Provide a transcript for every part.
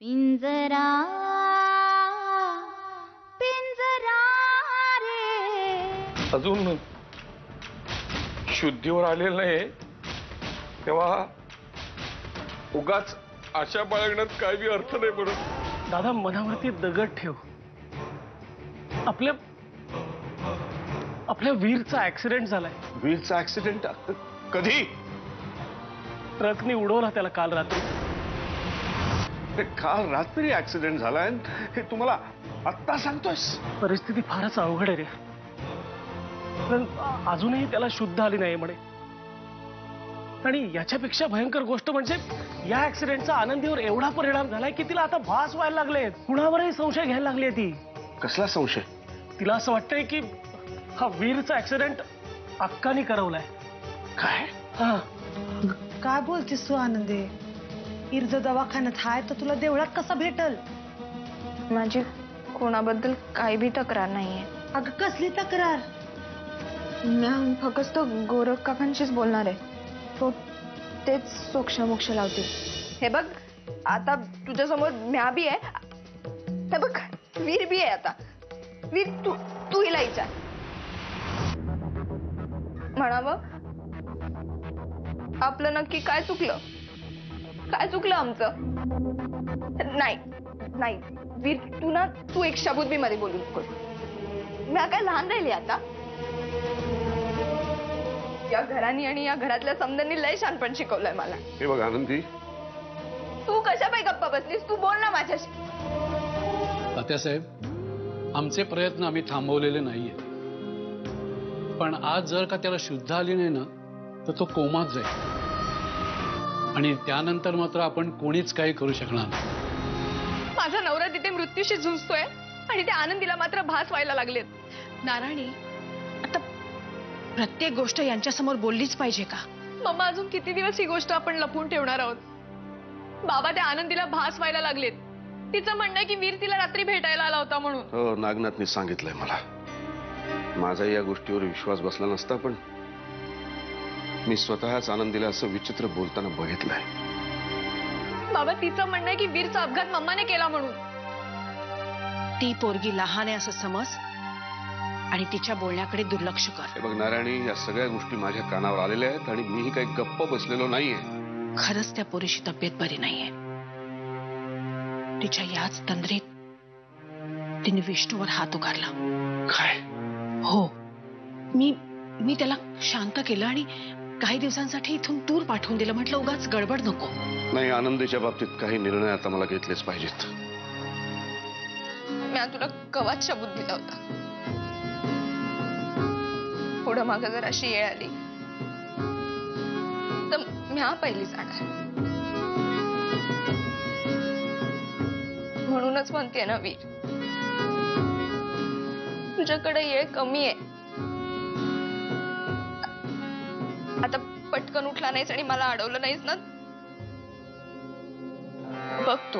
पिंजरा पिंजरा रे. अजून शुद्धीवर आलेलं नाही तेव्हा उगाच आशा बाळगण्यात काय बी अर्थ नाही पडत. दादा मनावरती दगड ठेव. आपल्या आपल्या वीरचा ऍक्सिडेंट झालाय. वीरचा ऍक्सिडेंट कधी? ट्रकने उडवला त्याला काल रात्री. काल रात्री ऍक्सिडेंट झालाय हे तुम्हाला आत्ता सांगतोयस? परिस्थिती फारच अवघड आहे रे. पण अजूनही त्याला शुद्ध आली नाही म्हणे. आणि याच्यापेक्षा भयंकर गोष्ट म्हणजे या ऍक्सिडेंटचा आनंदीवर एवढा परिणाम झालाय की तिला आता भास व्हायला लागले. कुणावरही संशय घ्यायला लागली ती. कसला संशय? तिला असं वाटतंय की हा वीरचा ऍक्सिडेंट अक्काने करवलाय. काय? हा. काय बोलतेस तू आनंदे? इर्ज दवाखान्यात हाय तर तुला देवळात कसा भेटल? माझी कोणाबद्दल काही भी तक्रार नाहीये. अगं कसली तक्रार? मी फक्त गोरख काकांशीच बोलणार आहे. तो तेच सोक्षमोक्ष लावतील. हे बघ आता तुझ्या समोर म्या बी आहे. हे बघ वीर बी आहे. आता वीर तू हिला विचार. म्हणावं आपलं नक्की काय चुकलं? काय चुकलं आमचं? नाही नाही वीर तू एक शब्द बी मध्ये बोलू नकोस. मी काय लहान राहिली आता? या घरानी आणि या घरातल्या समजांनी लय शानपण शिकवलंय मला. हे बघ आनंदी, तू कशा पायी गप्पा बसलीस? तू बोल ना माझ्याशी. तात्यासाहेब आमचे प्रयत्न आम्ही थांबवलेले नाहीये. पण आज जर का त्याला शुद्ध आली नाही ना तर तो कोमात जाईल. आणि त्यानंतर मात्र आपण कोणीच काही करू शकणार नाही. माझा नवरा तिथे मृत्यूशी झुंजतोय आणि त्या आनंदीला मात्र भास व्हायला लागलेत. नारायणी आता प्रत्येक गोष्ट यांच्या समोर बोललीच पाहिजे का? मम्मा अजून किती दिवस ही गोष्ट आपण लपवून ठेवणार आहोत? बाबा त्या आनंदीला भास व्हायला लागलेत. तिचं म्हणणं की वीर तिला रात्री भेटायला आला होता म्हणून. हो नागनाथने सांगितलंय मला. माझा या गोष्टीवर विश्वास बसला नसता पण मी स्वतःच आनंदीला असं विचित्र बोलताना बघितलंय. बाबा तिचं म्हणणं आहे की वीरचा अपघात मम्माने केला म्हणून. ती पोरगी लहान आहे असं समज आणि तिच्या बोलण्याकडे दुर्लक्ष कर. हे बघ नारायणी, या सगळ्या गोष्टी माझ्या कानावर आलेल्या आहेत आणि मीही काही गप्प बसलेलो नाहीये. खरंच त्या पोरीची तब्येत बरी नाहीये. तिच्या याच तंद्रीत तिने विष्णूवर हात उगारला. काय? हो मी त्याला शांत केलं आणि काही दिवसांसाठी इथून दूर पाठवून दिलं. म्हटलं उगाच गडबड नको. नाही, आनंदीच्या बाबतीत काही निर्णय आता मला घेतलेच पाहिजेत. मी तुला कवाच शब्द दिला होता. पुढं मागं जर अशी येळ आली तर म्या पहिली जाणार. म्हणूनच म्हणते ना वीर, तुझ्याकडे येळ कमी आहे. आता पटकन उठला नाहीस आणि मला अडवलं नाहीस ना. बघ तू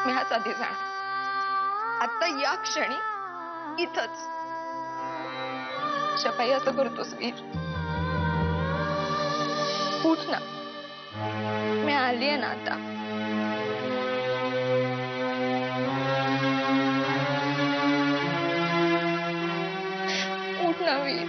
मी हाच आधी जाणार. आता या क्षणी इथंच. शपाई असं करतोस वीर? उठ ना. मी आली आहे ना आता. उठ ना वीर.